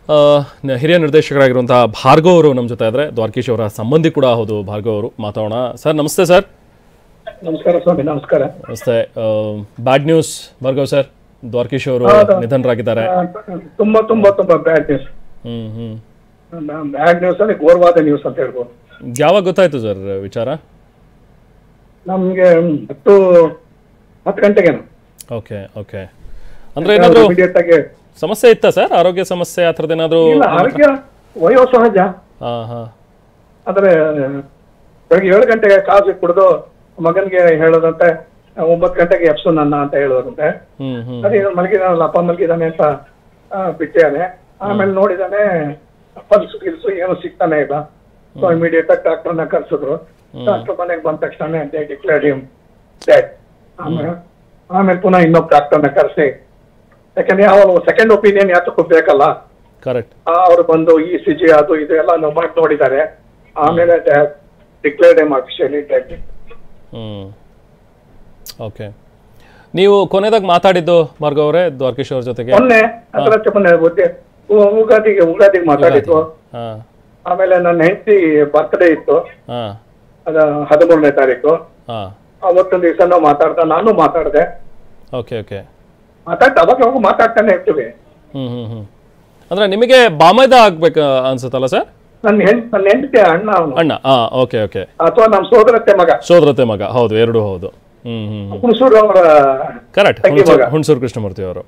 ಹಿರಿಯ ನಿರ್ದೇಶಕರಾಗಿರುವಂತಹ ಭಾರ್ಗವ್ ಅವರು ನಮ್ಮ ಜೊತೆ ಇದ್ದಾರೆ. ದ್ವಾರಕೀಶ್ ಅವರ ಸಂಬಂಧಿ ಕೂಡ ಹೌದು ಭಾರ್ಗವ್ ಅವರು. ಮಾತಾಡೋಣ. ಸರ್ ನಮಸ್ತೆ. ಸರ್ ನಮಸ್ಕಾರ ಸ್ವಾಮಿ. ನಮಸ್ಕಾರ. ನಮಸ್ತೆ. Bad news Bhargav sir, Dwarakish ಅವರು ನಿಧನರಾಗಿದ್ದಾರೆ. ತುಂಬಾ ತುಂಬಾ ತುಂಬಾ ಬ್ಯಾಡ್ ನ್ಯೂಸ್. ಬ್ಯಾಡ್ ನ್ಯೂಸ್ ಅಂದ್ರೆ ಘೋರವಾದ ನ್ಯೂಸ್ ಅಂತ ಹೇಳ್ಬೋದು. ಯಾವಾಗ ಗೊತ್ತಾಯ್ತು ಸರ್ ವಿಚಾರ? ನಮ್ಗೆ 10 ಗಂಟೆಗೇನು. Okay okay. ಅಂದ್ರೆ ಏನಾದ್ರು ಇಮಿಡಿಯೇಟ್ ಆಗಿ ಸಮಸ್ಯೆ ಇತ್ತಾ ಸರ್? ಆರೋಗ್ಯ ಸಮಸ್ಯೆ ಆ ಥರದ್ದು ಏನಾದ್ರು? ಆರೋಗ್ಯ ವಯೋಸಹಜ. ಆದ್ರೆ ಬೆಳಗ್ಗೆ 7 ಗಂಟೆಗೆ ಕಾಫಿ ಕುಡಿದು ಮಗನ್ಗೆ ಹೇಳೋದಂತೆ 9 ಗಂಟೆಗೆ ಎಪ್ಸು ನನ್ನ ಅಂತ ಹೇಳೋದಂತೆ. ಅದೇ ಮಲಗಿದಾನಲ್ಲ, ಅಪ್ಪ ಮಲಗಿದಾನೆ ಅಂತ ಬಿಟ್ಟಿದ್ದಾನೆ. ಆಮೇಲೆ ನೋಡಿದಾನೆ ಪಲ್ಸ್ ಗಿಲ್ಸು ಏನು ಸಿಗ್ತಾನೆ ಇಲ್ಲ. ಸೊ ಇಮಿಡಿಯೇಟ್ ಆಗಿ ಡಾಕ್ಟರ್ನ ಕರ್ಸಿದ್ರು. ಡಾಕ್ಟರ್ ಮನೆಗೆ ಬಂದ ತಕ್ಷಣ ಡಿಕ್ಲೇರ್ಡ್ ಹಿಮ್ ಡೆಡ್. ಆಮೇಲೆ ಪುನಃ ಇನ್ನೊಬ್ಬ ಡಾಕ್ಟರ್ನ ಕರೆಸಿ, ಯಾಕಂದ್ರೆ ಅವರು ಸೆಕೆಂಡ್ ಒಪಿನಿಯನ್ ಯಾತಕ್ಕೂ ಬೇಕಲ್ಲ. ಕರೆಕ್ಟ್. ಅವ್ರು ಬಂದು ECG ಅದು ಇದು ಎಲ್ಲ ಮಾಡಿ ನೋಡಿದ್ದಾರೆ. ಆಮೇಲೆ declared him officially dead. Okay. ನೀವು ಕೊನೆದಾಗ ಮಾತಾಡಿದ್ದು ಭಾರ್ಗವ್ ಅವರೇ ದ್ವಾರಕೀಶ್ ಅವ್ರ ಜೊತೆಗೆ? ಮೊನ್ನೆ ಉಗಾದಿಗೆ ಮಾತಾಡಿದ್ದು. ಆಮೇಲೆ ನನ್ನ ಹೆಂಡತಿ ಬರ್ತ್ಡೇ ಇತ್ತು, ಅದ 13ನೇ ತಾರೀಕು. ಅವತ್ತೊಂದು ದಿವಸ ನಾವು ನಾನು ಮಾತಾಡಿದೆ. Okay okay. ಅವಾಗ ಮಾತಾಡ್ತಾನೆ ಇರ್ತೀವಿ. ಅಂದ್ರೆ ನಿಮಗೆ ಬಾಮೈದ ಆಗ್ಬೇಕು ಅನ್ಸುತ್ತಲ್ಲ ಸರ್? ನನ್ನ ಹೆಂಡತಿ ಅಣ್ಣ ಅಣ್ಣ. Okay okay. ಅಥವಾ ನಮ್ಮ ಸೋದರತೆ ಮಗ. ಹೌದು, ಎರಡು ಹೌದು. ಹುಣಸೂರು ಅವರ ಕರೆಕ್ಟ್. ಹುಣಸೂರು ಕೃಷ್ಣಮೂರ್ತಿ ಅವರು.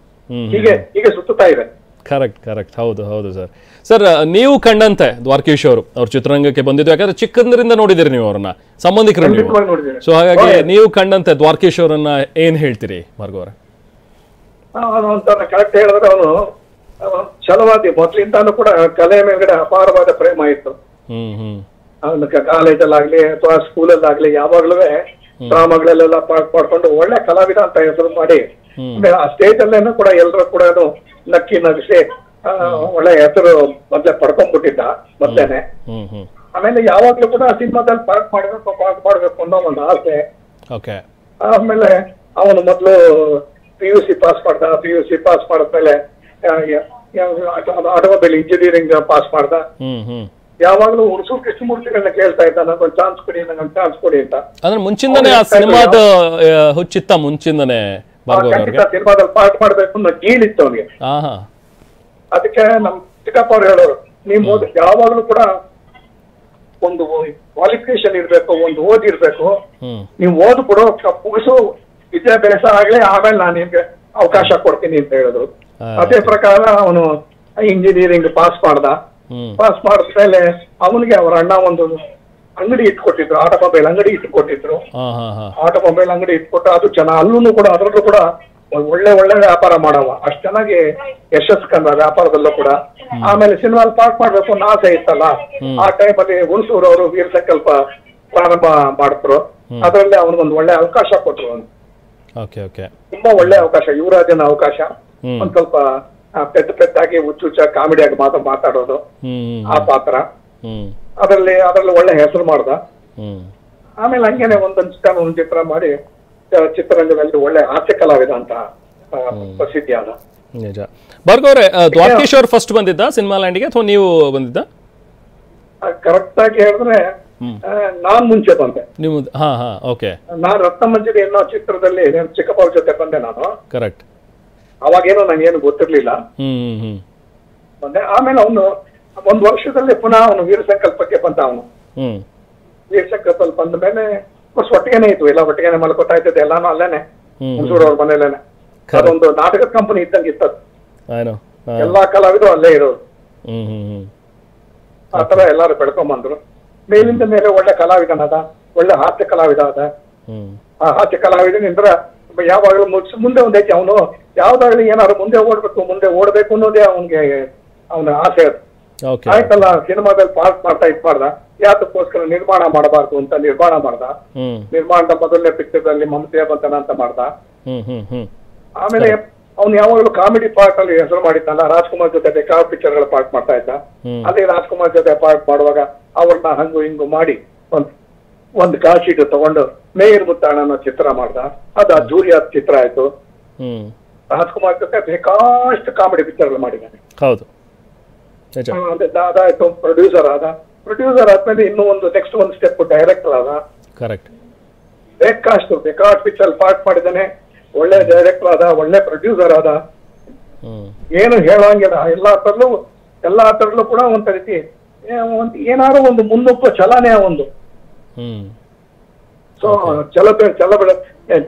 ಹೀಗೆ ಸುತ್ತಾ ಇದೆ. Correct correct. ಹೌದು ಹೌದು ಸರ್. ಸರ್ ನೀವು ಕಂಡಂತೆ ದ್ವಾರಕೀಶ್ ಅವರು ಅವ್ರ ಚಿತ್ರರಂಗಕ್ಕೆ ಬಂದಿದ್ದು, ಯಾಕಂದ್ರೆ ಚಿಕ್ಕಂದ್ರಿಂದ ನೋಡಿದಿರಿ ನೀವು ಅವ್ರನ್ನ, ಸಂಬಂಧಿಕರು ನೀವು. ಸೊ ಹಾಗಾಗಿ ನೀವು ಕಂಡಂತೆ ದ್ವಾರಕೀಶ್ ಅವರನ್ನ ಏನ್ ಹೇಳ್ತೀರಿ ಭಾರ್ಗವ್ ಅವರೇ? ಕರೆಕ್ಟ್ ಹೇಳಿದ್ರೆ ಅವನು ಛಲವಾದಿ. ಮೊದ್ಲಿಂದಾನು ಕೂಡ ಕಲೆ ಮೇಲ್ಗಡೆ ಅಪಾರವಾದ ಪ್ರೇಮ ಇತ್ತು. ಅವನ ಕಾಲೇಜಲ್ಲಾಗ್ಲಿ ಅಥವಾ ಸ್ಕೂಲಲ್ಲಾಗ್ಲಿ ಯಾವಾಗ್ಲೂ ಡ್ರಾಮಾಗಳೆಲ್ಲ ಮಾಡ್ಕೊಂಡು ಒಳ್ಳೆ ಕಲಾವಿದ ಅಂತ ಹೆಸರು ಮಾಡಿ ಆ ಸ್ಟೇಜ್ ಅಲ್ಲೇನು ಕೂಡ ಎಲ್ಲರೂ ಕೂಡ ನಕ್ಕಿ ನಗಿಸಿ ಒಳ್ಳೆ ಹೆಸರು ಮೊದ್ಲೇ ಪಡ್ಕೊಂಡ್ಬಿಟ್ಟಿದ್ದ ಮೊದ್ಲೇನೆ. ಆಮೇಲೆ ಯಾವಾಗ್ಲೂ ಕೂಡ ಸಿನಿಮಾದಲ್ಲಿ ಪಾರ್ಟ್ ಮಾಡ್ಬೇಕು ಅನ್ನೋ ಒಂದು ಆಸೆ. ಆಮೇಲೆ ಅವನು ಮೊದ್ಲು PUC ಪಾಸ್ ಮಾಡ್ದ. PUC ಪಾಸ್ ಮಾಡಿದ್ಮೇಲೆ ಆಟೋಮೊಬೈಲ್ ಇಂಜಿನಿಯರಿಂಗ್ ಪಾಸ್ ಮಾಡ್ದ. ಯಾವಾಗ್ಲೂ ಹುಣಸೂರು ಕೃಷ್ಣಮೂರ್ತಿಗಳನ್ನ ಕೇಳ್ತಾ ಇದ್ದ, ನಂಗೊಂದು ಚಾನ್ಸ್ ಕೊಡಿ, ನಂಗೊಂದು ಚಾನ್ಸ್ ಕೊಡಿ ಅಂತ. ಅಂದ್ರೆ ಮುಂಚಿಂದನೇ ಆ ಸಿನಿಮಾದ ಹುಚ್ಚಿತ್ತ ಮುಂಚಿಂದನೇ ಸಿನಿಮಾದಲ್ಲಿ ಪಾರ್ಟ್ ಮಾಡ್ಬೇಕು ಅನ್ನೋ ಗೀಳಿತ್ತು ಅವನಿಗೆ. ಅದಕ್ಕೆ ನಮ್ ಚಿಕ್ಕಪ್ಪ ಅವ್ರು ಹೇಳೋರು, ನೀವು ಯಾವಾಗ್ಲೂ ಕೂಡ ಒಂದು ಕ್ವಾಲಿಫಿಕೇಶನ್ ಇರ್ಬೇಕು, ಒಂದು ಓದಿರ್ಬೇಕು. ನೀವು ಓದ್ ಕೊಡೋ ಮುಗಿಸು ವಿದ್ಯಾಭ್ಯಾಸ ಆಗ್ಲಿ, ಆಮೇಲೆ ನಾನು ನಿಮ್ಗೆ ಅವಕಾಶ ಕೊಡ್ತೀನಿ ಅಂತ ಹೇಳಿದ್ರು. ಅದೇ ಪ್ರಕಾರ ಅವನು ಇಂಜಿನಿಯರಿಂಗ್ ಪಾಸ್ ಮಾಡ್ದ. ಪಾಸ್ ಮಾಡಿದ್ಮೇಲೆ ಅವನಿಗೆ ಅವ್ರ ಅಣ್ಣ ಒಂದು ಅಂಗಡಿ ಇಟ್ಕೊಟ್ಟಿದ್ರು, ಆಟೋಮೊಬೈಲ್ ಅಂಗಡಿ ಇಟ್ಕೊಟ್ಟಿದ್ರು. ಆಟೋಮೊಬೈಲ್ ಅಂಗಡಿ ಇಟ್ಕೊಟ್ಟು ಅದು ಅಲ್ಲೂ ಕೂಡ ಅದರಲ್ಲೂ ಕೂಡ ಒಳ್ಳೆ ವ್ಯಾಪಾರ ಮಾಡವ. ಅಷ್ಟ್ ಚೆನ್ನಾಗಿ ಯಶಸ್ಸು ಕಂಡ ವ್ಯಾಪಾರದಲ್ಲೂ ಕೂಡ. ಆಮೇಲೆ ಸಿನಿಮಾ ಪಾರ್ಟ್ ಮಾಡ್ಬೇಕು ಅನ್ನೋ ಆಸೆ ಇತ್ತಲ್ಲ, ಆ ಟೈಮಲ್ಲಿ ಹುಣಸೂರು ಅವರು ವೀರ ಸಂಕಲ್ಪ ಪ್ರಾರಂಭ ಮಾಡಿದ್ರು. ಅದರಲ್ಲಿ ಅವನಿಗೊಂದು ಒಳ್ಳೆ ಅವಕಾಶ ಕೊಟ್ರು. ಅವನು ತುಂಬಾ ಒಳ್ಳೆ ಅವಕಾಶ, ಯುವರಾಜನ ಅವಕಾಶ. ಒಂದ್ ಸ್ವಲ್ಪ ಪೆದ್ದಾಗಿ ಹುಚ್ಚುಚ್ಚ ಕಾಮಿಡಿಯಾಗಿ ಮಾತಾಡೋದು ಆ ಪಾತ್ರ. ಅದರಲ್ಲಿ ಒಳ್ಳೆ ಹೆಸರು ಮಾಡ್ದ. ಆಮೇಲೆ ಹಂಗೇನೆ ಒಂದೊಂದು ಚಿತ್ರ ಮಾಡಿ ಚಿತ್ರರಂಗದಲ್ಲಿ ಒಳ್ಳೆ ಹಾಸ್ಯ ಕಲಾವಿದ ಅಂತ ಪ್ರಸಿದ್ಧಿ ಆದ. ನಿಜ. ಭಾರ್ಗವ್ ಅವರೇ, ದ್ವಾರಕೀಶ್ ಅವ್ರು ಫಸ್ಟ್ ಬಂದಿದ್ದ ಸಿನಿಮಾ ಲ್ಯಾಂಡ್ಗೆ ಅಥವಾ ನೀವು ಬಂದಿದ್ದ? ಕರೆಕ್ಟ್ ಆಗಿ ಹೇಳಿದ್ರೆ ನಾನ್ ಮುಂಚೆ ಬಂದೆ. ನೀವು? ನಾನ್ ರತ್ನಮಂಜರಿ ಅನ್ನೋ ಚಿತ್ರದಲ್ಲಿ ಚಿಕ್ಕಪ್ಪ ಅವ್ರ ಜೊತೆ ಬಂದೆ ನಾನು. ಕರೆಕ್ಟ್. ಅವಾಗೇನೋ ನಂಗೇನು ಗೊತ್ತಿರ್ಲಿಲ್ಲ, ಬಂದೆ. ಆಮೇಲೆ ಅವನು 1 ವರ್ಷದಲ್ಲಿ ಪುನಃ ಅವನು ವೀರ ಸಂಕಲ್ಪಕ್ಕೆ ಬಂದ. ಅವನು ವೀರ ಸಂಕಲ್ಪದಲ್ಲಿ ಬಂದ ಮೇಲೆ ಒಟ್ಟಿಗೆನೆ ಇತ್ತು, ಎಲ್ಲ ಒಟ್ಟಿಗೆನೆ ಮಲ್ಕೊತಾ ಇದ್ದದ್ದು, ಎಲ್ಲಾನು ಅಲ್ಲೇನೆ ಹುಣಸೂರು ಅವ್ರ ಮನೇಲೇನೆ. ಅದೊಂದು ನಾಟಕದ ಕಂಪನಿ ಇದ್ದಂಗೆ ಇತ್ತದು. ಎಲ್ಲಾ ಕಲಾವಿದರು ಅಲ್ಲೇ ಇರೋರು. ಆತರ ಎಲ್ಲಾರು ಬೆಳ್ಕೊಂಬಂದ್ರು. ಮೇಲಿಂದ ಮೇಲೆ ಒಳ್ಳೆ ಕಲಾವಿದನಾದ, ಒಳ್ಳೆ ಹಾಸ್ಯ ಕಲಾವಿದ ಆದ. ಆ ಹಾಸ್ಯ ಕಲಾವಿದನಿಂದ ಯಾವಾಗಲೂ ಮುಂದೆ ಒಂದೈತಿ. ಅವನು ಯಾವ್ದಾಗ್ಲಿ ಏನಾದ್ರು ಮುಂದೆ ಓಡ್ಬೇಕು ಅನ್ನೋದೇ ಅವನ ಆಸೆ. ಆಯ್ತಲ್ಲ, ಸಿನಿಮಾದಲ್ಲಿ ಪಾರ್ಟ್ ಮಾಡ್ದ. ಯಾತಕ್ಕೋಸ್ಕರ ನಿರ್ಮಾಣ ಮಾಡಬಾರ್ದು ಅಂತ ನಿರ್ಮಾಣ ಮಾಡ್ದ. ನಿರ್ಮಾಣದ ಮೊದಲನೇ ಪಿಕ್ಚರ್ದಲ್ಲಿ ಮಮತೆಯ ಬಂಧನ ಅಂತ ಮಾಡ್ದ. ಆಮೇಲೆ ಅವ್ನು ಯಾವಾಗಲೂ ಕಾಮಿಡಿ ಪಾರ್ಟ್ ಅಲ್ಲಿ ಹೆಸರು ಮಾಡಿದ್ನಲ್ಲ, ರಾಜ್ಕುಮಾರ್ ಜೊತೆ ಬೇಕಾದ ಪಿಕ್ಚರ್ ಗಳ ಪಾರ್ಟ್ ಮಾಡ್ತಾ ಇದ್ದ. ಅದೇ ರಾಜ್ಕುಮಾರ್ ಜೊತೆ ಪಾರ್ಟ್ ಮಾಡುವಾಗ ಅವ್ರನ್ನ ಹಂಗು ಹಿಂಗು ಮಾಡಿ ಒಂದು ಕಾಲ್ ಶೀಟ್ ತಗೊಂಡು ಮೇಯರ್ ಮುತ್ತಣ್ಣ ಅನ್ನೋ ಚಿತ್ರ ಮಾಡ್ದ. ಅದು ಅದ್ದೂರಿಯಾದ ಚಿತ್ರ ಆಯ್ತು. ರಾಜ್ಕುಮಾರ್ ಜೊತೆ ಬೇಕಾಷ್ಟು ಕಾಮಿಡಿ ಪಿಕ್ಚರ್ ಗಳು ಮಾಡಿದ್ದಾನೆ. ಹೌದು. ಅದಾಯ್ತು, ಪ್ರೊಡ್ಯೂಸರ್ ಆದ್ಮೇಲೆ ಇನ್ನೂ ಒಂದು ನೆಕ್ಸ್ಟ್ ಒಂದು ಸ್ಟೆಪ್ ಡೈರೆಕ್ಟರ್ ಆದ. ಕರೆಕ್ಟ್. ಬೇಕಾಸ್ಟ್ ಪಿಕ್ಚರ್ ಪಾರ್ಟ್ ಮಾಡಿದಾನೆ, ಒಳ್ಳೆ ಡೈರೆಕ್ಟರ್ ಆದ, ಒಳ್ಳೆ ಪ್ರೊಡ್ಯೂಸರ್ ಆದ. ಏನು ಹೇಳಂಗಿಲ್ಲ, ಎಲ್ಲಾ ತರಲ್ಲೂ ಕೂಡ ಒಂದ್ ರೀತಿ ಏನಾದ್ರು ಒಂದು ಮುನ್ನುಗ್ಗುವ ಚಲನೆ ಒಂದು. ಸೊ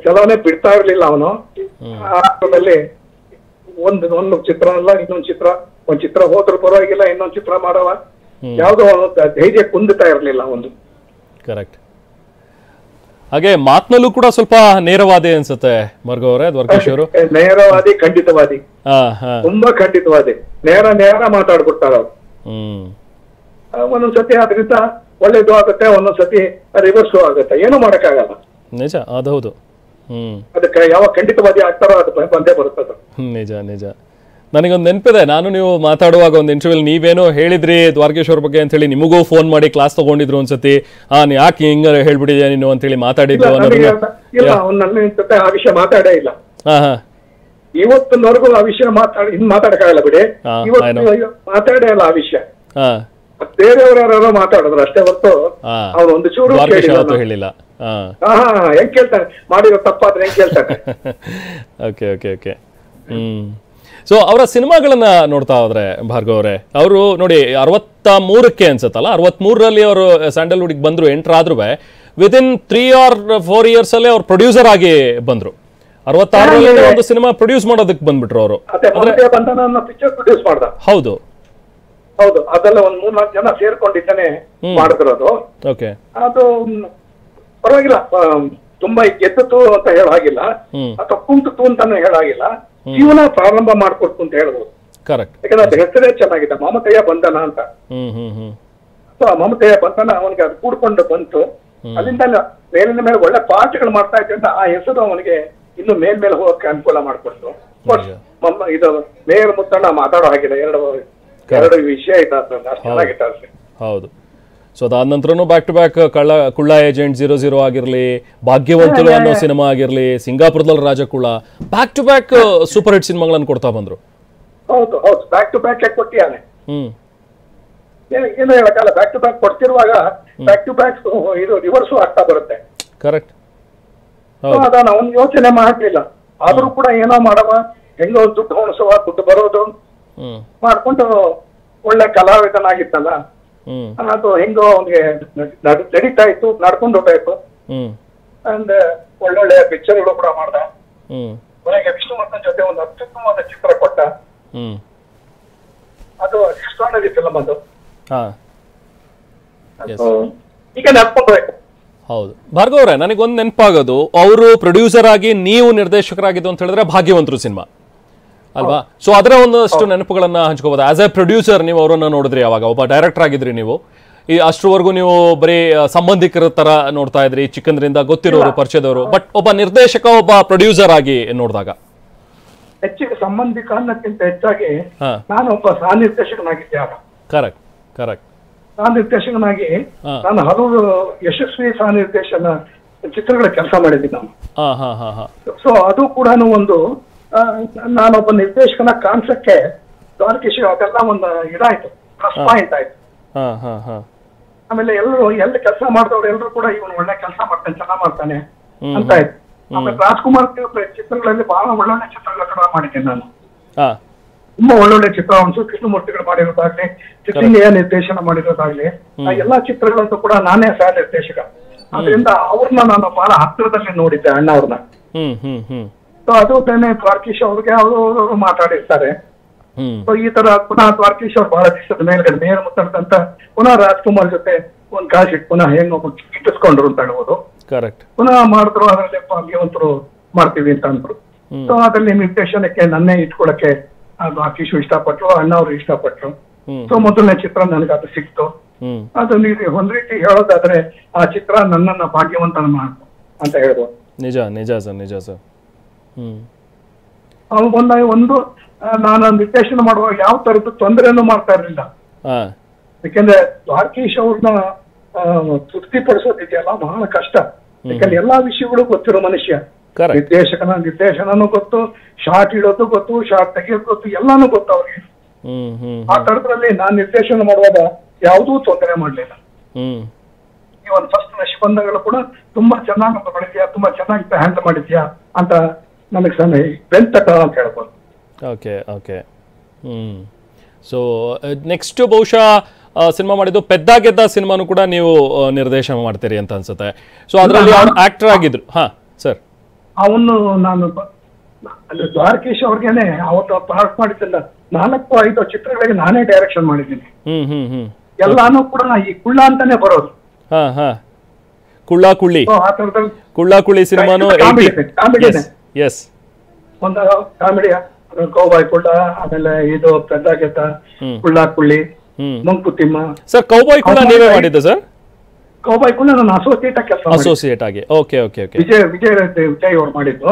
ಚಲನೆ ಬಿಡ್ತಾ ಇರ್ಲಿಲ್ಲ ಅವನು. ಆಮೇಲೆ ಒಂದು ಚಿತ್ರ ಅಲ್ಲ ಇನ್ನೊಂದು ಚಿತ್ರ, ಒಂದ್ ಚಿತ್ರ ಹೋದ್ರೂ ಪರವಾಗಿಲ್ಲ, ಇನ್ನೊಂದ್ ಚಿತ್ರ ಮಾಡವ, ಯಾವ್ದೋ ಧೈರ್ಯ ಕುಂದಿತಾ ಇರ್ಲಿಲ್ಲ ಒಂದು. ಕರೆಕ್ಟ್. ಹಾಗೆ ಮಾತ್ನಲ್ಲೂ ಕೂಡ ಸ್ವಲ್ಪ ನೇರವಾದಿ ಅನ್ಸುತ್ತೆ ಭಾರ್ಗವ್ ಅವರೇ, ದ್ವಾರಕೀಶ್ ಅವರು. ನೇರವಾದಿ, ಖಂಡಿತವಾದಿ, ತುಂಬಾ ಖಂಡಿತವಾದಿ, ನೇರ ಮಾತಾಡ್ಬಿಡ್ತಾರ ಅವ್ರು. ಒಂದೊಂದ್ಸತಿ ಅದರಿಂದ ಒಳ್ಳೇದು ಆಗುತ್ತೆ, ಒಂದೊಂದ್ಸತಿ ರಿವರ್ಸು ಆಗುತ್ತೆ, ಏನು ಮಾಡಕ್ಕಾಗಲ್ಲ. ನಿಜ, ಅದೌದು. ಅದಕ್ಕೆ ಯಾವ ಖಂಡಿತವಾದಿ ಆಗ್ತಾರೋ ಅದು ಬಂದೇ ಬರುತ್ತದೆ. ನಿಜ ನಿಜ. ನನಗೊಂದು ನೆನಪಿದೆ, ನಾನು ನೀವು ಮಾತಾಡುವಾಗ ಒಂದು ಇಂಟರ್ವ್ಯೂಲ್ ನೀವೇನೋ ಹೇಳಿದ್ರಿ ದ್ವಾರಕೀಶ್ ಅವ್ರ ಬಗ್ಗೆ ಅಂತ ಹೇಳಿ, ನಿಮಗೂ ಫೋನ್ ಮಾಡಿ ಕ್ಲಾಸ್ ತಗೊಂಡಿದ್ರು ಅನ್ಸತಿ. ಯಾಕೆ ಹಿಂಗ ಹೇಳ್ಬಿಟ್ಟಿದ್ಯಾ ನೀನು ಅಂತ ಹೇಳಿ ಮಾತಾಡಿದ್ರು. ನನ್ನ ಜೊತೆ ಆ ವಿಷಯ ಮಾತಾಡೇ ಇಲ್ಲ ಇವತ್ತಿನವರೆಗೂ. ಆ ವಿಷಯ ಮಾತಾಡಕ್ಕಾಗಲ್ಲ ಬಿಡಿ, ಇವತ್ತು ಮಾತಾಡೇ ಇಲ್ಲ ಆ ವಿಷಯ. ಬೇರೆಯವ್ರು ಯಾರು ಮಾತಾಡಿದ್ರು ಅಷ್ಟೇ ಹೊರತು ಅವ್ರು ಒಂದು ಚೂರು ಹೇಳಿಲ್ಲ. ಹೆಂಗ್ ಕೇಳ್ತಾನೆ, ಮಾಡಿರೋ ತಪ್ಪಾದ್ರೆ ಹೆಂಗ್ ಕೇಳ್ತಾನೆ. Okay okay okay. ಸೊ ಅವರ ಸಿನಿಮಾಗಳನ್ನ ನೋಡ್ತಾ ಹೋದ್ರೆ ಭಾರ್ಗವ್ ಅವರೇ, ಅವರು ನೋಡಿ 63ಕ್ಕೆ ಅನ್ಸತ್ತಲ್ಲ, 63ರಲ್ಲಿ ಅವರು ಸ್ಯಾಂಡಲ್ವುಡ್ಗೆ ಬಂದ್ರು, ಎಂಟರ್ ಆದ್ರೂ ವಿದಿನ್ 3 or 4 years ಅಲ್ಲೇ ಅವ್ರು ಪ್ರೊಡ್ಯೂಸರ್ ಆಗಿ ಬಂದ್ರು. 66ರಲ್ಲಿ ಒಂದು ಸಿನಿಮಾ ಪ್ರೊಡ್ಯೂಸ್ ಮಾಡೋದಕ್ಕೆ ಬಂದ್ಬಿಟ್ರು ಅವರು. ಹೌದು ಹೌದು, ಅದೆಲ್ಲ ಒಂದ್ 3-4 ಜನ ಸೇರ್ಕೊಂಡಿದ್ದಾನೆ ಮಾಡಿದ್ರು. ಅದು ಪರವಾಗಿಲ್ಲ, ತುಂಬಾ ಗೆದ್ದು ಅಂತ ಹೇಳಾಗಿಲ್ಲ, ಅಥವಾ ಕುಂತು ಅಂತಾನು ಹೇಳಾಗಿಲ್ಲ, ಜೀವನ ಪ್ರಾರಂಭ ಮಾಡ್ಕೊಡ್ತು ಅಂತ ಹೇಳ್ಬೋದು. ಯಾಕಂದ್ರೆ ಅದ್ರ ಹೆಸರೇ ಚೆನ್ನಾಗಿದೆ, ಮಮತೆಯ ಬಂಧನ ಅಂತ. ಸೊ ಮಮತೆಯ ಬಂಧನ ಅವನಿಗೆ ಅದು ಕೂಡ್ಕೊಂಡು ಬಂತು, ಅಲ್ಲಿಂದ ಮೇಲಿನ ಮೇಲೆ ಒಳ್ಳೆ ಪಾಠಗಳು ಮಾಡ್ತಾ ಇದ್ದೆ ಅಂತ ಆ ಹೆಸರು ಅವನಿಗೆ ಇನ್ನು ಮೇಲ್ಮೇಲೆ ಹೋಗಕ್ಕೆ ಅನುಕೂಲ ಮಾಡ್ಕೊಡ್ತು. ಇದು ಮೇಯರ್ ಮುತ್ತಣ್ಣ ಮಾತಾಡೋ ಹಾಗಿಲ್ಲ, ಎರಡು ವಿಷಯ ಚೆನ್ನಾಗಿತ್ತು. ಹೌದು. ಸೊ ಅದಾದ ನಂತರನೂ back to back Kulla agent 00 ಆಗಿರ್ಲಿ, ಭಾಗ್ಯವಂತರು ಅನ್ನೋ ಸಿನಿಮಾ ಆಗಿರ್ಲಿ, ಸಿಂಗಾಪುರದಲ್ಲಿ Rajakulla, back to back super hit ಸಿನಿಮಾಗಳನ್ನು ಕೊಡ್ತಾ ಬಂದ್ರು. ಹೌದು ಹೌದು, ಬ್ಯಾಕ್ ಟು ಬ್ಯಾಕ್ ಕೊಟ್ಟಿಯಾನೆ. ಏನು ಹೇಳಕ್ಕಲ್ಲ, ಬ್ಯಾಕ್ ಟು ಬ್ಯಾಕ್ ಕೊಡ್ತಿರುವಾಗ ಬ್ಯಾಕ್ ಟು ಬ್ಯಾಕ್ ಇದು ರಿವರ್ಸು ಆಗ್ತಾ ಬರುತ್ತೆ. ಕರೆಕ್ಟ್. ಅದನ್ನ ಅವ್ನು ಯೋಚನೆ ಮಾಡ್ಲಿಲ್ಲ, ಆದ್ರೂ ಕೂಡ ಏನೋ ಮಾಡವ, ಹೆಂಗೋ ದುಡ್ಡು ಹೊಣಸುವ, ದುಡ್ಡು ಬರೋದು ಮಾಡ್ಕೊಂಡು ಒಳ್ಳೆ ಕಲಾವಿದನಾಗಿತ್ತಲ್ಲ, ಅದು ಹೆಂಗೋ ಅವ್ನಿಗೆ ನಡೀತಾ ಇತ್ತು, ನಡ್ಕೊಂಡು ಹೋಗ್ತಾಯಿತ್ತು. ಅಂಡ್ ಒಳ್ಳೊಳ್ಳೆ ಪಿಕ್ಚರ್ಗಳು ಕೂಡ ಮಾಡ್ದ. ಕೊನೆಗೆ ವಿಷ್ಣುವರ್ಧನ್ ಜೊತೆ ಒಂದು ಅತ್ಯುತ್ತಮವಾದ ಚಿತ್ರ ಕೊಟ್ಟ, ಅದು ಎಕ್ಸ್ಟ್ರಾರ್ಡಿನರಿ ಫಿಲಮ್ ಅದು. ಈಗ ನೆನ್ಸ್ಕೊಬೇಕು. ಹೌದು ಭಾರ್ಗವ್ ಅವರೇ, ನನಗೊಂದು ನೆನಪಾಗೋದು, ಅವರು ಪ್ರೊಡ್ಯೂಸರ್ ಆಗಿ ನೀವು ನಿರ್ದೇಶಕರಾಗಿದ್ದು ಅಂತ ಹೇಳಿದ್ರೆ ಭಾಗ್ಯವಂತರು ಸಿನಿಮಾ ಅಲ್ವಾ? ಸೊ ಅದರ ಒಂದಷ್ಟು ನೆನಪುಗಳನ್ನ ಹಂಚ್ಕೋಬಹುದು. ಆಸ್ ಎ ಪ್ರೊಡ್ಯೂಸರ್ ನೀವು ಅವರನ್ನ ನೋಡಿದ್ರಿ, ಅವಾಗ ಒಬ್ಬ ಡೈರೆಕ್ಟರ್ ಆಗಿದ್ರಿ ನೀವು. ಈ ಅಷ್ಟರವರೆಗೂ ನೀವು ಬರೀ ಸಂಬಂಧಿಕರ ತರ ನೋಡ್ತಾ ಇದ್ರಿ, ಚಿಕ್ಕಂದ್ರಿಂದ ಗೊತ್ತಿರೋರು, ಪರಿಚಯದವರು. ಬಟ್ ಒಬ್ಬ ನಿರ್ದೇಶಕ, ಒಬ್ಬ ಪ್ರೊಡ್ಯೂಸರ್ ಆಗಿ ನೋಡಿದಾಗ ಹೆಚ್ಚಿಗೆ ಸಂಬಂಧಿಕ ಅನ್ನಕ್ಕಿಂತ ಹೆಚ್ಚಾಗಿ ನಾನು ಒಬ್ಬ ಸಹ ನಿರ್ದೇಶಕನಾಗಿದ್ದೆ. Correct correct. ಸಹ ನಿರ್ದೇಶಕನಾಗಿ ನಾನು ಹಲವು ಯಶಸ್ವಿ ಸಹ ನಿರ್ದೇಶನ ಚಿತ್ರಗಳ ಕೆಲಸ ಮಾಡಿದ್ದೀನಿ ನಾನು. ಸೊ ಅದು ಕೂಡ ಒಂದು ನಾನೊಬ್ಬ ನಿರ್ದೇಶಕನ ಕಾನ್ಸಕ್ಕೆ ದ್ವಾರಕೀಶ್ ಅದೆಲ್ಲ ಒಂದು ಇದಾಯ್ತು, ಪ್ಲಸ್ ಪಾಯಿಂಟ್ ಆಯ್ತು. ಆಮೇಲೆ ಎಲ್ಲಿ ಕೆಲಸ ಮಾಡಿದವ್ರು ಎಲ್ಲರೂ ಕೂಡ ಇವನು ಒಳ್ಳೆ ಕೆಲಸ ಮಾಡ್ತಾನೆ, ಚೆನ್ನಾಗ್ ಮಾಡ್ತಾನೆ ಅಂತ ಆಯ್ತು. ಆಮೇಲೆ ರಾಜ್ಕುಮಾರ್ ಚಿತ್ರಗಳಲ್ಲಿ ಬಹಳ ಒಳ್ಳೊಳ್ಳೆ ಚಿತ್ರಗಳ ಕೂಡ ಮಾಡಿದ್ದೇನೆ ನಾನು. ತುಂಬಾ ಒಳ್ಳೊಳ್ಳೆ ಚಿತ್ರ, ಒಂದು ಕೃಷ್ಣಮೂರ್ತಿಗಳು ಮಾಡಿರೋದಾಗ್ಲಿ, ಚಿತ್ರೀಯ ನಿರ್ದೇಶನ ಮಾಡಿರೋದಾಗ್ಲಿ, ಆ ಎಲ್ಲಾ ಚಿತ್ರಗಳಂತೂ ಕೂಡ ನಾನೇ ಸಹ ನಿರ್ದೇಶಕ. ಅದರಿಂದ ಅವ್ರನ್ನ ನಾನು ಬಹಳ ಹತ್ತಿರದಲ್ಲಿ ನೋಡಿದ್ದೆ, ಅಣ್ಣ ಅವ್ರನ್ನ. ಸೊ ಅದು ತಾನೇ ದ್ವಾರಕೀಶ್ ಅವ್ರಿಗೆ ಅವರು ಮಾತಾಡಿರ್ತಾರೆ. ಸೊ ಈ ತರ ಪುನಃ ದ್ವಾರಕೀಶ್ ಅವ್ರು ಬಹಳ ದಿವಸದ ಮೇಲ್ಗಡೆ ಮೇಯರ್ ಮುತ್ತಂತ ಪುನಃ ರಾಜ್ಕುಮಾರ್ ಜೊತೆ ಒಂದ್ ಕಾಶಿಟ್ ಪುನಃ ಹೆಂಗ್ ಇಟ್ಟಿಸ್ಕೊಂಡ್ರು ಅಂತ ಹೇಳ್ಬೋದು. ಪುನಃ ಮಾಡಿದ್ರು, ಅದರಲ್ಲಿ ಭಾಗ್ಯವಂತರು ಮಾಡ್ತೀವಿ ಅಂತ ಅಂದ್ರು. ಸೊ ಅದರಲ್ಲಿ ನಿರ್ದೇಶನಕ್ಕೆ ನನ್ನೇ ಇಟ್ಕೊಳಕ್ಕೆ ದ್ವಾರಕೀಶ್ ಇಷ್ಟಪಟ್ರು, ಅಣ್ಣ ಅವ್ರು ಇಷ್ಟಪಟ್ರು. ಸೊ ಮೊದಲನೇ ಚಿತ್ರ ನನಗೆ ಅದು ಸಿಕ್ತು. ಅದು ನೀವು ಒಂದ್ ರೀತಿ ಹೇಳೋದಾದ್ರೆ ಆ ಚಿತ್ರ ನನ್ನನ್ನ ಭಾಗ್ಯವಂತನ ಮಾಡ್ತು ಅಂತ ಹೇಳ್ಬೋದು. ನಿಜ ನಿಜ ಸರ್, ನಿಜ ಸರ್. ಒಂದು ನಾನು ನಿರ್ದೇಶನ ಮಾಡುವಾಗ ಯಾವ ತರದ್ದು ತೊಂದರೆನೂ ಮಾಡ್ತಾ ಇರ್ಲಿಲ್ಲ. ಯಾಕೆಂದ್ರೆ ದ್ವಾರಕೀಶ್ ಅವ್ರನ್ನ ತೃಪ್ತಿಪಡಿಸೋದಿದೆಯಲ್ಲ ಬಹಳ ಕಷ್ಟ. ಯಾಕಂದ್ರೆ ಎಲ್ಲಾ ವಿಷಯಗಳು ಗೊತ್ತಿರೋ ಮನುಷ್ಯ, ನಿರ್ದೇಶನನೂ ಗೊತ್ತು, ಶಾರ್ಟ್ ಇಡೋದು ಗೊತ್ತು, ಶಾರ್ಟ್ ತೆಗಿಯೋದು ಗೊತ್ತು, ಎಲ್ಲಾನು ಗೊತ್ತು ಅವ್ರಿಗೆ. ಆ ತರದ್ರಲ್ಲಿ ನಾನ್ ನಿರ್ದೇಶನ ಮಾಡುವಾಗ ಯಾವುದೂ ತೊಂದರೆ ಮಾಡ್ಲಿಲ್ಲ. ಈ ಒಂದು ಫಸ್ಟ್ ನಶಿ ಬಂದಾಗಲೂ ಕೂಡ ತುಂಬಾ ಚೆನ್ನಾಗಿ ಮಾಡಿದ್ಯಾ, ತುಂಬಾ ಚೆನ್ನಾಗಿ ಹ್ಯಾಂಡಲ್ ಮಾಡಿದ್ಯಾ ಅಂತ ನನಗೆ ಬೆಂತಟ ಅಂತ ಹೇಳ್ಬೋದು. Okay okay. ಸೊ ನೆಕ್ಸ್ಟ್ ಬಹುಶಃ ಸಿನಿಮಾ ಮಾಡಿದ್ದು ಪೆದ್ದ ಗೆದ್ದ ಸಿನಿಮಾನು ಕೂಡ ನೀವು ನಿರ್ದೇಶನ ಮಾಡ್ತೀರಿ ಅಂತ ಅನ್ಸುತ್ತೆ. ಸೊ ಅದರಲ್ಲಿ ಅವ್ರು ಆಕ್ಟರ್ ಆಗಿದ್ರು. ಹಾ ಸರ್, ಅವನು ನಾನು ಅಲ್ಲಿ ದ್ವಾರಕೀಶ್ ಅವ್ರಿಗೇನೆ ಅವತ್ತು ಪಾರ್ಟ್ ಮಾಡಿದ್ದಿಲ್ಲ, 4-5 ಚಿತ್ರಗಳಿಗೆ ನಾನೇ ಡೈರೆಕ್ಷನ್ ಮಾಡಿದ್ದೀನಿ. ಎಲ್ಲಾನು ಕೂಡ ಈ ಕುಳ್ಳ ಅಂತಾನೆ ಬರೋದು. ಹಾ ಹಾ, ಕುಳ್ಳ ಕುಳ್ಳಿ, ಆ ತರದಲ್ಲಿ ಕುಳ್ಳ ಕುಳ್ಳಿ ಸಿನಿಮಾನು ಎಸ್ ಒಂದು ಕಾಮಿಡಿಯ ಕೌಬಾಯ್ ಕುಳ್ಳ, ಆಮೇಲೆ ಇದು ಪೆದ್ದ ಗೆದ್ದ, ಕುಳ್ಳ ಕುಳ್ಳಿ, ಮಂಕುತಿಮ್ಮ. ಸರ್ ಕೌಬಾಯ್ ಕುಳ್ಳ ನೀವೇ ಮಾಡಿದ್ದ ಸರ್? ಕೌಬಾಯ್ ಕುಳ್ಳ ನಾನು ಅಸೋಸಿಯೇಟ್ ಆಗಿ. Okay okay okay. ವಿಜಯ್ ಅವ್ರು ಮಾಡಿದ್ದು,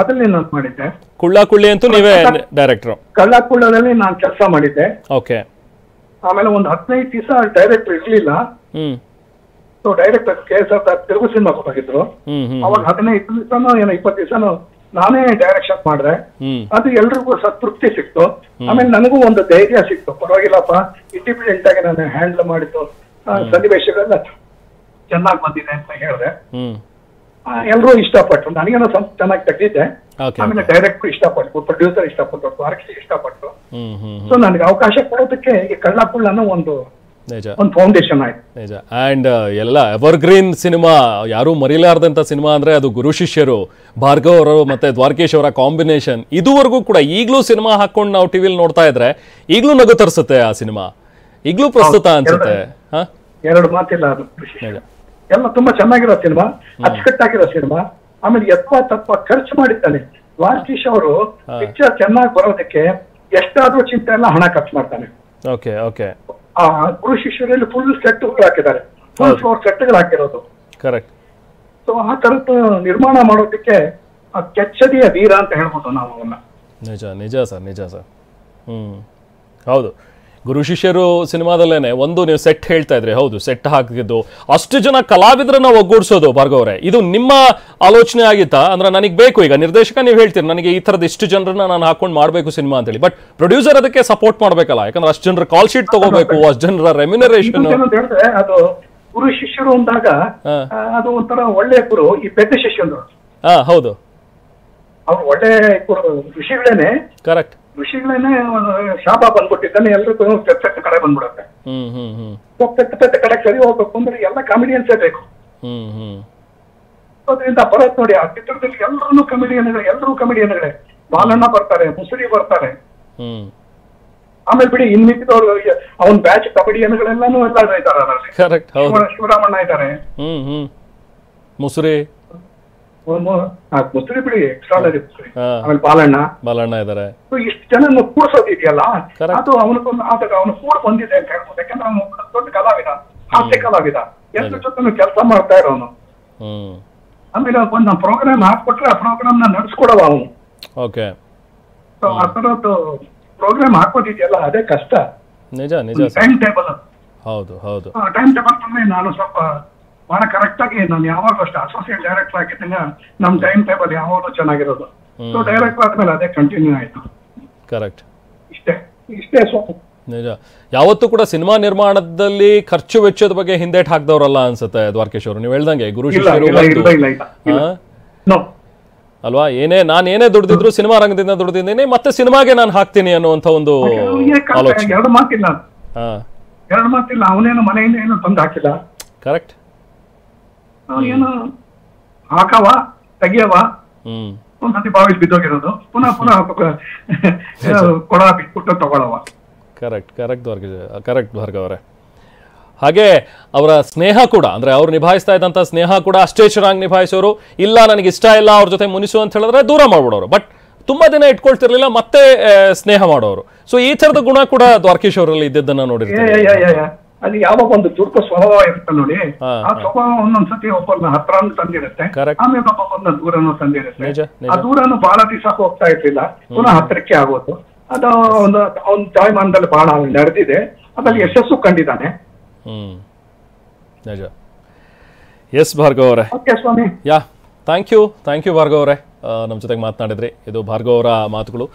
ಅದ್ರಲ್ಲಿ ನಾನು ಮಾಡಿದ್ದೆ. ಕುಳ್ಳ ಕುಳ್ಳಿ ಅಂತೂ ನೀವೇ ಡೈರೆಕ್ಟರ್? ಕಳ್ಳ ಕುಳ್ಳದಲ್ಲಿ ನಾನು ಕೆಲಸ ಮಾಡಿದ್ದೆ. ಓಕೆ. ಆಮೇಲೆ ಒಂದು 15 ದಿವಸ ಡೈರೆಕ್ಟರ್ ಇರ್ಲಿಲ್ಲ. So director KSR Telugu cinema ಕೊಟ್ಟಿದ್ರು. ಅವಾಗ 15 ದಿವಸನೋ ಏನೋ 20 ದಿವಸನೋ ನಾನೇ ಡೈರೆಕ್ಷನ್ ಮಾಡಿದೆ. ಅದು ಎಲ್ರಿಗೂ ತೃಪ್ತಿ ಸಿಕ್ತು. ಆಮೇಲೆ ನನಗೂ ಒಂದು ಧೈರ್ಯ ಸಿಕ್ತು, ಪರವಾಗಿಲ್ಲಪ್ಪ ಇಂಡಿಪೆಂಡೆಂಟ್ ಆಗಿ ನಾನು ಹ್ಯಾಂಡಲ್ ಮಾಡಿದ್ದು, ಸನ್ನಿವೇಶಗಳೆಲ್ಲ ಚೆನ್ನಾಗಿ ಬಂದಿದೆ ಅಂತ ಹೇಳಿದೆ. ಎಲ್ಲರೂ ಇಷ್ಟಪಟ್ರು, ನನಗೇನೋ ಚೆನ್ನಾಗಿ ತೆಗೆದಿದ್ದೆ. ಆಮೇಲೆ ಡೈರೆಕ್ಟರ್ ಇಷ್ಟಪಟ್ರು, ಪ್ರೊಡ್ಯೂಸರ್ ಇಷ್ಟಪಟ್ರು, ದ್ವಾರಕೀಶ್ ಇಷ್ಟಪಟ್ರು. ಸೊ ನನಗೆ ಅವಕಾಶ ಕೊಡೋದಕ್ಕೆ ಈ ಕಳ್ಳ ಕುಳ್ಳನ ಒಂದು ಫೌಂಡೇಶನ್ ಆಯ್ತು. ನಿಜ. ಅಂಡ್ ಎಲ್ಲ ಎವರ್ಗ್ರೀನ್ ಸಿನಿಮಾ, ಯಾರು ಮರಿಲಾರ್ದಂತ ಸಿನಿಮಾ ಅಂದ್ರೆ ಅದು ಗುರು ಶಿಷ್ಯರು, ಭಾರ್ಗವ್ ಅವರು ಮತ್ತೆ ದ್ವಾರಕೀಶ್ ಅವರ ಕಾಂಬಿನೇಷನ್. ಇದುವರೆಗೂ ಕೂಡ ಈಗಲೂ ಸಿನಿಮಾ ಹಾಕೊಂಡು ನಾವು ಟಿವಿಲಿ ನೋಡ್ತಾ ಇದ್ರೆ ಈಗಲೂ ನಗು ತರಿಸುತ್ತೆ ಆ ಸಿನಿಮಾ, ಈಗಲೂ ಪ್ರಸ್ತುತ ಅನ್ಸುತ್ತೆ. ಎರಡು ಮಾತಿಲ್ಲ, ಅದು ಎಲ್ಲ ತುಂಬಾ ಚೆನ್ನಾಗಿರೋ ಸಿನಿಮಾ, ಅಚ್ಚುಕಟ್ಟಾಗಿರೋ ಸಿನಿಮಾ. ಆಮೇಲೆ ತಪ್ಪ ಖರ್ಚು ಮಾಡಿದ್ದಾನೆ ದ್ವಾರಕೀಶ್ ಅವರು. ಪಿಕ್ಚರ್ ಚೆನ್ನಾಗಿ ಬರೋದಕ್ಕೆ ಎಷ್ಟಾದ್ರೂ ಚಿಂತೆ ಎಲ್ಲ ಹಣ ಖರ್ಚು ಮಾಡ್ತಾನೆ. Okay okay. ಆ ಗುರು ಶಿಷ್ಯರಲ್ಲಿ ಫುಲ್ ಸೆಟ್ಗಳು ಹಾಕಿದ್ದಾರೆ, ಫುಲ್ ಫ್ಲೋರ್ ಸೆಟ್ಗಳು ಹಾಕಿರೋದು. ಕರೆಕ್ಟ್. ಸೊ ಆ ತರದ್ದು ನಿರ್ಮಾಣ ಮಾಡೋದಕ್ಕೆ ಕೆಚ್ಚದಿಯ ವೀರ ಅಂತ ಹೇಳ್ಬೋದು ನಾವು ಅವನ್ನ. ನಿಜ ನಿಜ ಸರ್, ನಿಜ ಸರ್. ಹೌದು. ಗುರು ಶಿಷ್ಯರು ಸಿನಿಮಾದಲ್ಲೇನೆ ಒಂದು ನೀವು ಸೆಟ್ ಹೇಳ್ತಾ ಇದ್ರಿ, ಹೌದು, ಸೆಟ್ ಹಾಕಿದ್ದು ಅಷ್ಟು ಜನ ಕಲಾವಿದ್ರನ್ನ ಒಗ್ಗೂಡಿಸೋದು ಭಾರ್ಗವ್ರೆ, ಇದು ನಿಮ್ಮ ಆಲೋಚನೆ ಆಗಿತ್ತಾ? ಅಂದ್ರೆ ನನಗೆ ಬೇಕು, ಈಗ ನಿರ್ದೇಶಕ ನೀವು ಹೇಳ್ತೀರಿ ನನಗೆ ಈ ಥರದ ಇಷ್ಟು ಜನರನ್ನ ನಾನು ಹಾಕೊಂಡು ಮಾಡಬೇಕು ಸಿನಿಮಾ ಅಂತೇಳಿ, ಬಟ್ ಪ್ರೊಡ್ಯೂಸರ್ ಅದಕ್ಕೆ ಸಪೋರ್ಟ್ ಮಾಡಬೇಕಲ್ಲ, ಯಾಕಂದ್ರೆ ಅಷ್ಟು ಜನರ ಕಾಲ್ ಶೀಟ್ ತಗೋಬೇಕು, ಅಷ್ಟು ಜನರ ರೆಮ್ಯುನರೇಷನ್. ಅದು ಗುರು ಶಿಷ್ಯರು ಅಂದಾಗ ಅದು ಒಂಥರ ಒಳ್ಳೆ ಗುರು, ಈ ಪೆದ್ದ ಶಿಷ್ಯರು. ಹೌದು, ಅವ್ರು ಒಳ್ಳೆ ಋಷಿಗಳೇನೆ. ಕರೆಕ್ಟ್. ಋಷಿಗಳೇನೆ ಶಾಪ ಬಂದ್ಬಿಟ್ಟಿದ್ದಾನೆ, ಎಲ್ರಿಗೂ ಪೆದ್ದ ಕಡೆ ಬಂದ್ಬಿಡುತ್ತೆ. ಪೆದ್ದ ಕಡೆ ಸರಿ ಹೋಗ್ಬೇಕು ಅಂದ್ರೆ ಎಲ್ಲ ಕಾಮಿಡಿಯನ್ಸೇ ಬೇಕು. ಅದರಿಂದ ಬರೋದ್ ನೋಡಿ ಆ ಚಿತ್ರದಲ್ಲಿ ಎಲ್ಲರೂ ಕಾಮಿಡಿಯನ್ಗಳೇ. ಬಾಲಣ್ಣ ಬರ್ತಾರೆ, ಮುಸುರಿ ಬರ್ತಾರೆ, ಆಮೇಲೆ ಬಿಡಿ ಇನ್ನಿದ್ದವ್ರು ಅವನ್ ಬ್ಯಾಚ್ ಕಾಮಿಡಿಯನ್ಗಳೆಲ್ಲಾನು ಎಲ್ಲ ಇದ್ದಾರೆ. ಶಿವರಾಮಣ್ಣ ಇದ್ದಾರೆ, ಮುಸುರಿ ಮುಸುರಿ ಬಿಡಿ ಎಕ್ಸ್ಟ್ರಾಡರಿ ಮುಸುರಿ, ಆಮೇಲೆ ಬಾಲಣ್ಣ ಇದ್ದಾರೆ. ಇಷ್ಟು ಜನ ಕೂಡ್ಸೋದಿದೆಯಲ್ಲ, ಅದು ಅವನಿಗೊಂದು ಅವನು ಕೂಡ ಬಂದಿದೆ ಅಂತ ಹೇಳ್ಬೋದು. ಯಾಕಂದ್ರೆ ಅವನು ದೊಡ್ಡ ಕಲಾವಿದ, ಹಾಸ್ಯ ಕಲಾವಿದ, ಎಲ್ಲರ ಜೊತೆ ಕೆಲಸ ಮಾಡ್ತಾ ಇರೋನು. ಆಮೇಲೆ ಒಂದು ನಾವು ಪ್ರೋಗ್ರಾಮ್ ಹಾಕ್ಕೊಟ್ರೆ ಆ ಪ್ರೋಗ್ರಾಮ್ ನ ನಡ್ಸ್ಕೊಡವ ಅವನು. ಓಕೆ. ಆ ತರದ್ದು ಪ್ರೋಗ್ರಾಮ್ ಹಾಕೋದಿದೆಯಲ್ಲ ಅದೇ ಕಷ್ಟ. ನಿಜ ನಿಜ. ಟೈಮ್ ಟೇಬಲ್, ಹೌದು ಹೌದು, ಟೈಮ್ ಟೇಬಲ್ ತಂದ್ರೆ ನಾನು ಸ್ವಲ್ಪ ಬಹಳ ಕರೆಕ್ಟ್ ಆಗಿ, ನಾನು ಯಾವಾಗಲೂ ಅಷ್ಟೇ ಅಸೋಸಿಯೇಟ್ ಡೈರೆಕ್ಟರ್ ಆಗಿದ್ದಾಗ ನಮ್ ಟೈಮ್ ಟೇಬಲ್ ಯಾವಾಗಲೂ ಚೆನ್ನಾಗಿರೋದು. ಸೊ ಡೈರೆಕ್ಟರ್ ಆದ್ಮೇಲೆ ಅದೇ ಕಂಟಿನ್ಯೂ ಆಯ್ತು. ಕರೆಕ್ಟ್. ಇಷ್ಟೇ ಸ್ವಲ್ಪ ನಿಜ. ಯಾವತ್ತೂ ಕೂಡ ಸಿನಿಮಾ ನಿರ್ಮಾಣದಲ್ಲಿ ಖರ್ಚು ವೆಚ್ಚದ ಬಗ್ಗೆ ಹಿಂದೇಟ್ ಹಾಕ್ದವ್ರಲ್ಲ ಅನ್ಸುತ್ತೆ ದ್ವಾರಕೀಶ್ ಅವರು. ನೀವು ಹೇಳ್ದಂಗೆ ಗುರು ಶಿಷ್ಯರು ಅಲ್ವಾ, ನಾನೇನೇ ದುಡ್ದಿದ್ರು ಸಿನಿಮಾ ರಂಗದಿಂದ ದುಡ್ದಿದ್ದೀನಿ, ಮತ್ತೆ ಸಿನಿಮಾಗೆ ನಾನು ಹಾಕ್ತೀನಿ ಅನ್ನುವಂತ ಒಂದು ಆಲೋಚನೆ. ಎರಡು ಮಾತಿಲ್ಲ, ಅವನೇನು ಮನೆಯಿಂದ ಏನು ತಂದು ಹಾಕಿಲ್ಲ. ಕರೆಕ್ಟ್. ಏನು ಹಾಕವ ತೆಗಿಯವ, ಒಂದ್ಸತಿ ಬಾವಿಲಿ ಬಿದ್ದೋಗಿರೋದು, ಪುನಃ ಕೊಡ ಬಿಟ್ಬಿಟ್ಟು ತಗೊಳವ. ಕರೆಕ್ಟ್ ಕರೆಕ್ಟ್ ಕರೆಕ್ಟ್ ಭಾರ್ಗವ್ ಅವರೇ. ಹಾಗೆ ಅವರ ಸ್ನೇಹ ಕೂಡ, ಅಂದ್ರೆ ಅವ್ರು ನಿಭಾಯಿಸ್ತಾ ಇದ್ದಂಥ ಸ್ನೇಹ ಕೂಡ ಅಷ್ಟೇ ಚೆನ್ನಾಗಿ ನಿಭಾಯಿಸೋರು. ಇಲ್ಲ ನನಗೆ ಇಷ್ಟ ಇಲ್ಲ ಅವ್ರ ಜೊತೆ ಮುನಿಸು ಅಂತ ಹೇಳಿದ್ರೆ ದೂರ ಮಾಡ್ಬಿಡೋರು, ಬಟ್ ತುಂಬಾ ದಿನ ಇಟ್ಕೊಳ್ತಿರ್ಲಿಲ್ಲ, ಮತ್ತೆ ಸ್ನೇಹ ಮಾಡೋರು. ಸೊ ಈ ತರದ ಗುಣ ಕೂಡ ದ್ವಾರಕೀಶ್ ಅವರಲ್ಲಿ ಇದ್ದದ್ದನ್ನ ನೋಡಿರ್ತೀವಿ. ಅಲ್ಲಿ ಯಾವಾಗ ಒಂದು ದುರ್ಗ ಸ್ವಭಾವ ಇರುತ್ತೆ ನೋಡಿ, ಆ ಸ್ವಭಾವ ಒಂದೊಂದ್ಸತಿ ಒಬ್ಬರನ್ನ ಹತ್ರ ತಂದಿರುತ್ತೆ, ಆಮೇಲೆ ಒಬ್ಬೊಬ್ಬರನ್ನ ದೂರನೂ ತಂದಿರುತ್ತೆ. ಆ ದೂರನು ಬಹಳ ದಿವಸ ಹೋಗ್ತಾ ಇರ್ಲಿಲ್ಲ, ಪುನಃ ಹತ್ತಿರಕ್ಕೆ ಆಗೋದು. ಅದು ಅವನ ಜಾಯಮಾನದಲ್ಲಿ ಬಹಳ ನಡೆದಿದೆ, ಅದ್ರಲ್ಲಿ ಯಶಸ್ಸು ಕಂಡಿದ್ದಾನೆ. ನಿಜ. ಎಸ್ ಭಾರ್ಗವ್ ಅವರೇ. ಯಾ, ಥ್ಯಾಂಕ್ ಯು ಭಾರ್ಗವ್ ಅವರೇ, ನಮ್ಮ ಜೊತೆಗೆ ಮಾತನಾಡಿದ್ರಿ. ಇದು ಭಾರ್ಗವ್ ಅವರ ಮಾತುಗಳು.